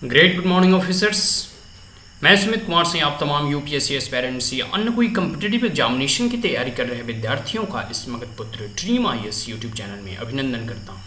Great good morning officers. मैं सुमित कुमार सिंह आप तमाम यूपीएससी एस्पायरेंट्स या अन्य कोई कम्पिटिटिव एग्जामिनेशन की तैयारी कर रहे विद्यार्थियों का इस मगध पुत्र ड्रीम आईएएस यूट्यूब चैनल में अभिनंदन करता हूँ।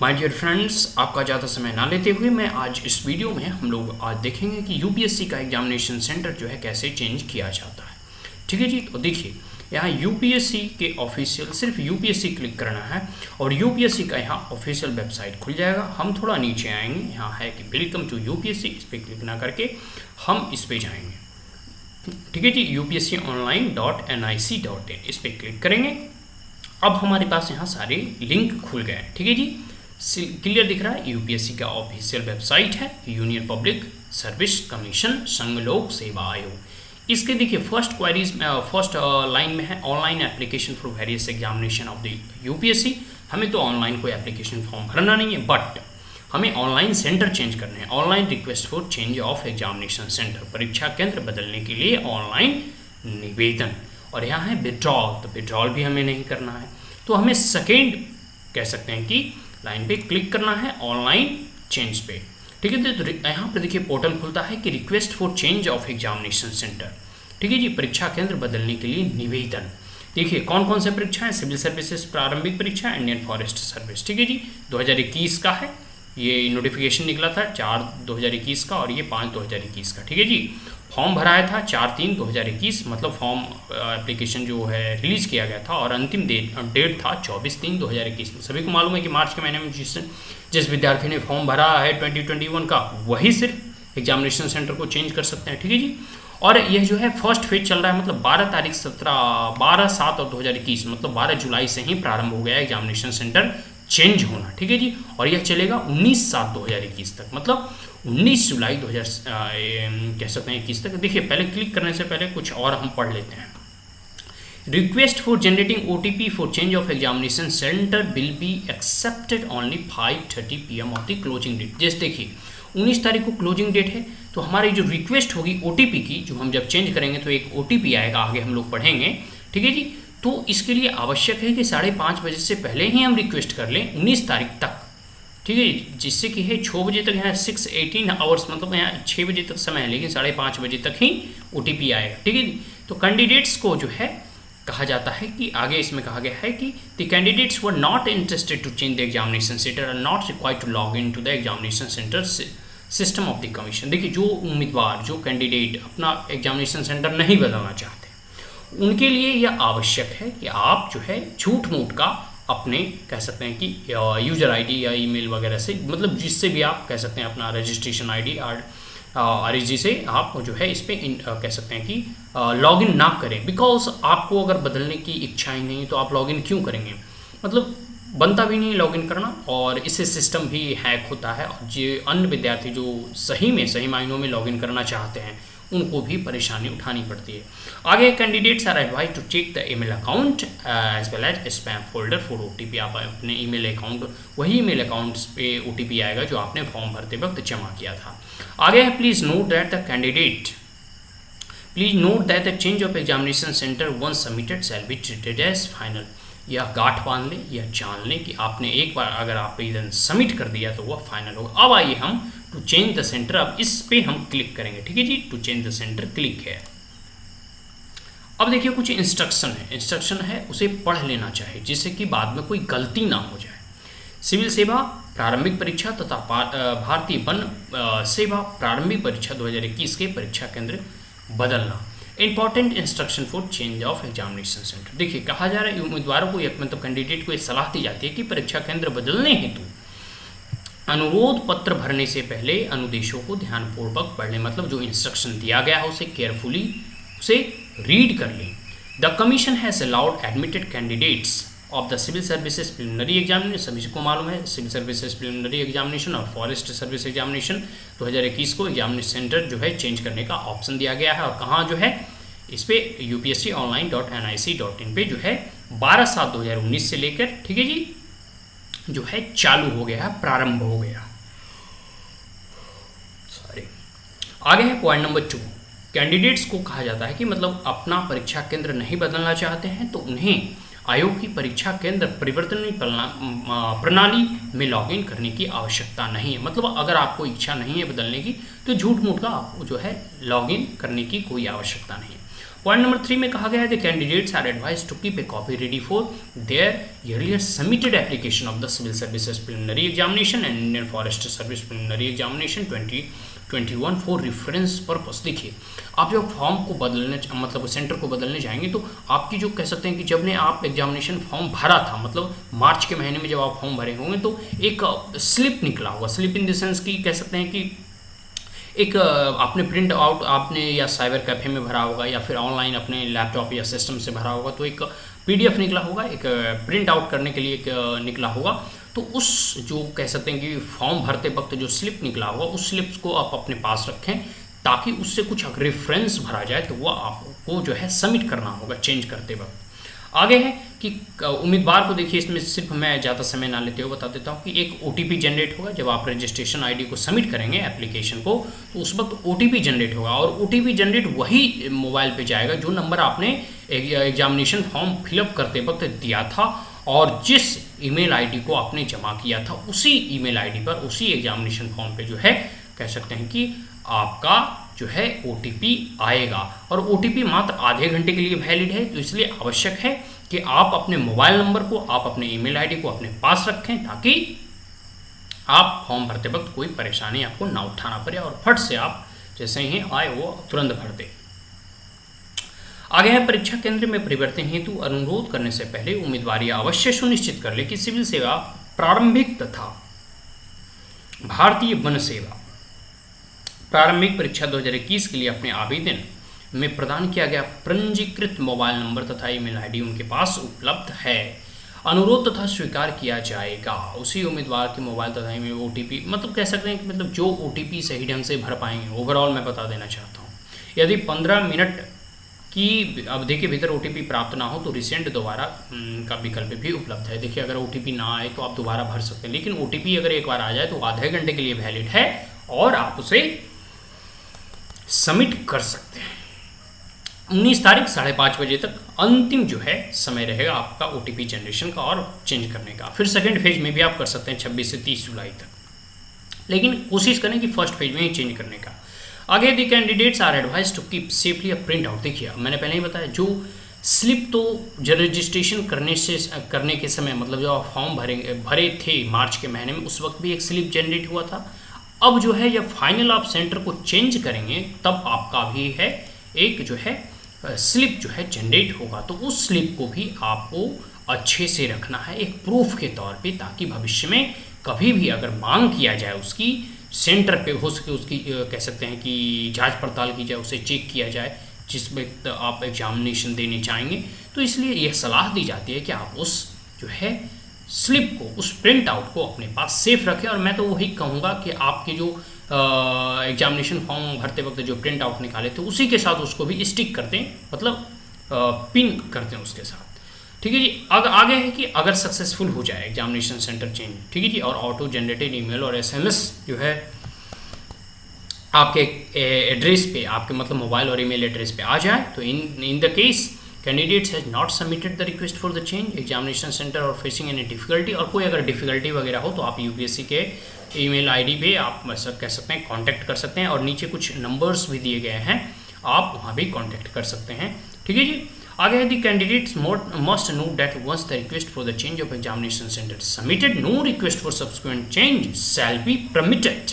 माय डियर फ्रेंड्स, आपका ज़्यादा समय ना लेते हुए मैं आज इस वीडियो में हम लोग आज देखेंगे कि यूपीएससी का एग्जामिनेशन सेंटर जो है कैसे चेंज किया जाता है। ठीक है जी, तो देखिए यहाँ यूपीएससी के ऑफिशियल सिर्फ यूपीएससी क्लिक करना है और यूपीएससी का यहाँ ऑफिशियल वेबसाइट खुल जाएगा। हम थोड़ा नीचे आएंगे, यहाँ है कि वेलकम टू यूपीएससी, इस पर क्लिक ना करके हम इस पे जाएंगे। ठीक है जी, upsconline.nic.in इस पर क्लिक करेंगे। अब हमारे पास यहाँ सारे लिंक खुल गए। ठीक है जी, क्लियर दिख रहा है। यूपीएससी का ऑफिशियल वेबसाइट है यूनियन पब्लिक सर्विस कमीशन संघ लोक सेवा आयोग। इसके देखिए फर्स्ट लाइन में है online application for various examination of the UPSC. हमें तो ऑनलाइन कोई एप्लीकेशन फॉर्म भरना नहीं है, बट हमें ऑनलाइन सेंटर चेंज करने हैं। Online request for change of examination centre, परीक्षा केंद्र बदलने के लिए ऑनलाइन निवेदन। और यहाँ है विड्रॉल, तो विड्रॉल भी हमें नहीं करना है, तो हमें सेकेंड कह सकते हैं कि लाइन पे क्लिक करना है ऑनलाइन चेंज पे। ठीक है, तो यहाँ पर देखिए पोर्टल खुलता है कि request for change of examination centre. ठीक है जी, परीक्षा केंद्र बदलने के लिए निवेदन। देखिए कौन कौन से परीक्षा है, सिविल सर्विसेज प्रारंभिक परीक्षा, इंडियन फॉरेस्ट सर्विस। ठीक है जी, 2021 का है, ये नोटिफिकेशन निकला था 4/2021 का और ये 5/2021 का। ठीक है जी, फॉर्म भराया था 4/3/2021, मतलब फॉर्म एप्लीकेशन जो है रिलीज़ किया गया था और अंतिम डेट था 24/3/2021 में। सभी को मालूम है कि मार्च के महीने में जिस विद्यार्थी ने फॉर्म भरा है 2021 का, वही सिर्फ एग्जामिनेशन सेंटर को चेंज कर सकते हैं। ठीक है जी, और यह जो है फर्स्ट फेज चल रहा है, मतलब 12/7/2021 मतलब 12 जुलाई से ही प्रारंभ हो गया है एग्जामिनेशन सेंटर चेंज होना। ठीक है जी, और यह चलेगा 19/7/2021 तक, मतलब 19 जुलाई 2000 कह सकते हैं 21 तक। देखिए पहले क्लिक करने से पहले कुछ और हम पढ़ लेते हैं। Request for generating OTP for change of examination centre will be accepted only 5:30 PM of the closing date. जैसे देखिए 19 तारीख को क्लोजिंग डेट है, तो हमारी जो रिक्वेस्ट होगी ओटीपी की, जो हम जब चेंज करेंगे तो एक ओटीपी आएगा, आगे हम लोग पढ़ेंगे। ठीक है जी, तो इसके लिए आवश्यक है कि 5:30 बजे से पहले ही हम रिक्वेस्ट कर लें 19 तारीख तक। ठीक है, जिससे कि है 6 बजे तक, यहाँ 6:18 आवर्स मतलब यहाँ 6 बजे तक समय है, लेकिन 5:30 बजे तक ही ओटीपी आएगा। ठीक है जी, तो कैंडिडेट्स को जो है कहा जाता है कि आगे इसमें कहा गया है कि the candidates were not interested to change the examination centre are not required to log in to the examination centre system of the commission. देखिए जो उम्मीदवार, जो कैंडिडेट अपना एग्जामिनेशन सेंटर नहीं बदलना चाहते, उनके लिए यह आवश्यक है कि आप जो है झूठ मूठ का अपने कह सकते हैं कि यूज़र आईडी या ईमेल वगैरह से, मतलब जिससे भी आप कह सकते हैं अपना रजिस्ट्रेशन आईडी RSG से आप जो है इस पर कह सकते हैं कि लॉगिन ना करें। बिकॉज आपको अगर बदलने की इच्छा ही नहीं तो आप लॉगिन क्यों करेंगे, मतलब बनता भी नहीं लॉगिन करना, और इससे सिस्टम भी हैक होता है। और जो अन्य विद्यार्थी जो सही मायनों में लॉगिन करना चाहते हैं उनको भी परेशानी उठानी पड़ती है। आगे candidates are advise to check the email account as well as spam folder for OTP. आप अपने ईमेल अकाउंट, वही ईमेल अकाउंट्स पे ओटीपी आएगा जो आपने फॉर्म भरते वक्त जमा किया था। आगे है please note that the change of examination centre once submitted shall be treated as final. यह गांठ बांध लें, यह जान लें कि आपने एक बार अगर आप सबमिट कर दिया तो वह फाइनल होगा। अब आइए हम टू चेंज द सेंटर, अब इस पे हम क्लिक करेंगे। ठीक है जी, to change the centre click है। अब देखिए कुछ इंस्ट्रक्शन है उसे पढ़ लेना चाहिए, जिससे कि बाद में कोई गलती ना हो जाए। सिविल सेवा प्रारंभिक परीक्षा तथा भारतीय वन सेवा प्रारंभिक परीक्षा 2021 के परीक्षा केंद्र बदलना। Important instruction for change of examination centre. देखिए कहा जा रहा है उम्मीदवारों को, मतलब कैंडिडेट को ये सलाह दी जाती है कि परीक्षा केंद्र बदलने हेतु अनुरोध पत्र भरने से पहले अनुदेशों को ध्यानपूर्वक पढ़ लें, मतलब जो इंस्ट्रक्शन दिया गया है उसे केयरफुली उसे रीड कर लें। The commission has allowed admitted candidates of the civil services preliminary examination. सभी को मालूम है सिविल सर्विसेज प्रिलिमिनरी एग्जामिनेशन और फॉरेस्ट सर्विस एग्जामिनेशन 2021 को एग्जामिनेशन सेंटर जो है चेंज करने का ऑप्शन दिया गया है। और कहाँ जो है इस पर upsconline.nic.in पे जो है 12/7/2019 से लेकर, ठीक है जी, जो है चालू हो गया है, प्रारंभ हो गया। आगे है पॉइंट नंबर 2। कैंडिडेट्स को कहा जाता है कि मतलब अपना परीक्षा केंद्र नहीं बदलना चाहते हैं तो उन्हें आयोग की परीक्षा केंद्र परिवर्तन प्रणाली में लॉगिन करने की आवश्यकता नहीं है। मतलब अगर आपको इच्छा नहीं है बदलने की तो झूठ मूठ का आपको जो है लॉगिन करने की कोई आवश्यकता नहीं है। पॉइंट नंबर 3 में कहा गया है the candidates are advise to keep a copy ready for their earlier submitted application of the civil services preliminary examination and Indian forest service preliminary examination 2021 for reference purpose. देखिए आप जब form को बदलने मतलब सेंटर को बदलने जाएंगे तो आपकी जो कह सकते हैं कि जब ने आप एग्जामिनेशन फॉर्म भरा था, मतलब मार्च के महीने में जब आप फॉर्म भरे होंगे तो एक स्लिप निकला होगा। स्लिप इन द सेंस की कह सकते हैं कि एक आपने प्रिंट आउट आपने या साइबर कैफे में भरा होगा या फिर ऑनलाइन अपने लैपटॉप या सिस्टम से भरा होगा, तो एक पीडीएफ निकला होगा, एक प्रिंट आउट करने के लिए एक निकला होगा। तो उस जो कह सकते हैं कि फॉर्म भरते वक्त जो स्लिप निकला होगा उस स्लिप्स को आप अपने पास रखें ताकि उससे कुछ अगर रेफरेंस भरा जाए तो वह आपको जो है सबमिट करना होगा चेंज करते वक्त। आगे है कि उम्मीदवार को देखिए, इसमें सिर्फ मैं ज़्यादा समय ना लेते हुए बता देता हूँ कि एक ओटीपी जनरेट होगा जब आप रजिस्ट्रेशन आईडी को सबमिट करेंगे एप्लीकेशन को, तो उस वक्त ओटीपी जनरेट होगा और ओटीपी जनरेट वही मोबाइल पे जाएगा जो नंबर आपने एग्जामिनेशन फॉर्म फिलअप करते वक्त दिया था और जिस ईमेल आईडी को आपने जमा किया था उसी ईमेल आईडी पर उसी एग्जामिनेशन फॉर्म पे जो है कह सकते हैं कि आपका जो है ओटीपी आएगा। और ओटीपी मात्र आधे घंटे के लिए वैलिड है, तो इसलिए आवश्यक है कि आप अपने मोबाइल नंबर को, आप अपने ईमेल आईडी को अपने पास रखें ताकि आप फॉर्म भरते वक्त कोई परेशानी आपको ना उठाना पड़े और फट से आप जैसे ही आए वो तुरंत भर दें। आगे है परीक्षा केंद्र में परिवर्तन हेतु अनुरोध करने से पहले उम्मीदवार यह अवश्य सुनिश्चित कर ले कि सिविल सेवा प्रारंभिक तथा भारतीय वन सेवा प्रारंभिक परीक्षा 2021 के लिए अपने आवेदन में प्रदान किया गया पंजीकृत मोबाइल नंबर तथा ईमेल आईडी उनके पास उपलब्ध है। अनुरोध तथा स्वीकार किया जाएगा उसी उम्मीदवार के मोबाइल तथा ईमेल ओटीपी, मतलब कह सकते हैं कि मतलब जो ओटीपी सही ढंग से भर पाएंगे। ओवरऑल मैं बता देना चाहता हूँ, यदि 15 मिनट की अवधि के भीतर ओटीपी प्राप्त ना हो तो रिसेंट दोबारा का विकल्प भी उपलब्ध है। देखिए अगर ओटीपी ना आए तो आप दोबारा भर सकते हैं, लेकिन ओटीपी अगर एक बार आ जाए तो आधे घंटे के लिए वैलिड है और आप उसे सबमिट कर सकते हैं। 19 तारीख 5:30 बजे तक अंतिम जो है समय रहेगा आपका ओटीपी जनरेशन का और चेंज करने का। फिर सेकंड फेज में भी आप कर सकते हैं 26 से 30 जुलाई तक, लेकिन कोशिश करें कि फर्स्ट फेज में ही चेंज करने का। आगे the candidates are advise to keep safely a print out. देखिए मैंने पहले ही बताया जो स्लिप तो जब रजिस्ट्रेशन करने के समय मतलब जो आप फॉर्म भरे थे मार्च के महीने में उस वक्त भी एक स्लिप जनरेट हुआ था। अब जो है जब फाइनल आप सेंटर को चेंज करेंगे तब आपका भी है एक जो है स्लिप जो है जनरेट होगा, तो उस स्लिप को भी आपको अच्छे से रखना है एक प्रूफ के तौर पे ताकि भविष्य में कभी भी अगर मांग किया जाए उसकी सेंटर पे हो सके उसकी कह सकते हैं कि जांच पड़ताल की जाए, उसे चेक किया जाए जिस वक्त आप एग्जामिनेशन देने चाहेंगे। तो इसलिए यह सलाह दी जाती है कि आप उस जो है स्लिप को, उस प्रिंट आउट को अपने पास सेफ रखें। और मैं तो वही कहूँगा कि आपके जो एग्जामिनेशन फॉर्म भरते वक्त जो प्रिंट आउट निकाले थे उसी के साथ उसको भी स्टिक कर दें, मतलब पिन कर दें उसके साथ। ठीक है जी। आगे है कि अगर सक्सेसफुल हो जाए एग्जामिनेशन सेंटर चेंज, ठीक है जी, और ऑटो जनरेटेड ईमेल और एसएमएस जो है आपके एड्रेस पे, आपके मतलब मोबाइल और ईमेल एड्रेस पे आ जाए तो in the case candidates has not submitted the request for the change examination centre और फेसिंग एनी डिफिकल्टी, और कोई अगर डिफिकल्टी वगैरह हो तो आप यूपीएससी के ईमेल आईडी पे आप कह सकते हैं कांटेक्ट कर सकते हैं और नीचे कुछ नंबर्स भी दिए गए हैं, आप वहाँ भी कांटेक्ट कर सकते हैं। ठीक है जी। आगे है the candidates must note that once the request for the change of examination centre submitted no request for subsequent change shall be permitted.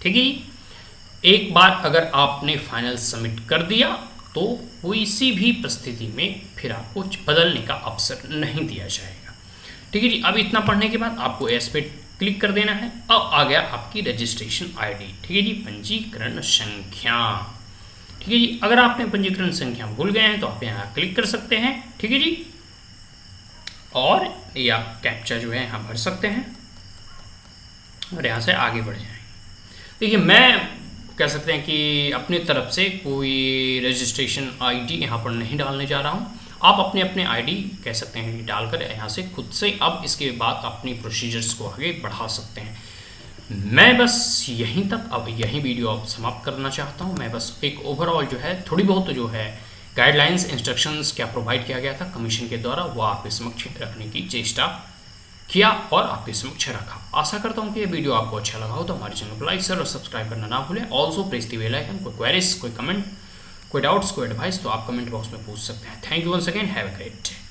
ठीक है। एक बार अगर आपने फाइनल सबमिट कर दिया तो किसी भी परिस्थिति में फिर आपको बदलने का अवसर नहीं दिया जाएगा। ठीक है जी। अब इतना पढ़ने के बाद आपको एस पे क्लिक कर देना है। अब आ गया आपकी रजिस्ट्रेशन आईडी। ठीक है जी। पंजीकरण संख्या। ठीक है जी। अगर आपने पंजीकरण संख्या भूल गए हैं तो आप यहाँ क्लिक कर सकते हैं। ठीक है जी। और या कैप्चा जो है यहाँ भर सकते हैं और यहाँ से आगे बढ़ जाएंगे। देखिए मैं कह सकते हैं कि अपने तरफ से कोई रजिस्ट्रेशन आईडी यहाँ पर नहीं डालने जा रहा हूँ। आप अपने अपने आईडी कह सकते हैं डालकर यहाँ से खुद से अब इसके बाद अपनी प्रोसीजर्स को आगे बढ़ा सकते हैं। मैं बस यहीं तक अब यही वीडियो अब समाप्त करना चाहता हूँ। मैं बस एक ओवरऑल जो है थोड़ी बहुत जो है गाइडलाइंस इंस्ट्रक्शंस क्या प्रोवाइड किया गया था कमीशन के द्वारा, वो आपके समक्ष रखने की चेष्टा किया और आपके समक्ष रखा। आशा करता हूँ कि ये वीडियो आपको अच्छा लगा हो, तो हमारे चैनल को लाइक शेयर और सब्सक्राइब करना ना भूलें। Also press the bell icon. कोई क्वेरीज, कोई कमेंट, कोई डाउट्स, कोई एडवाइस तो आप कमेंट बॉक्स में पूछ सकते हैं। Thank you once again, have a great day.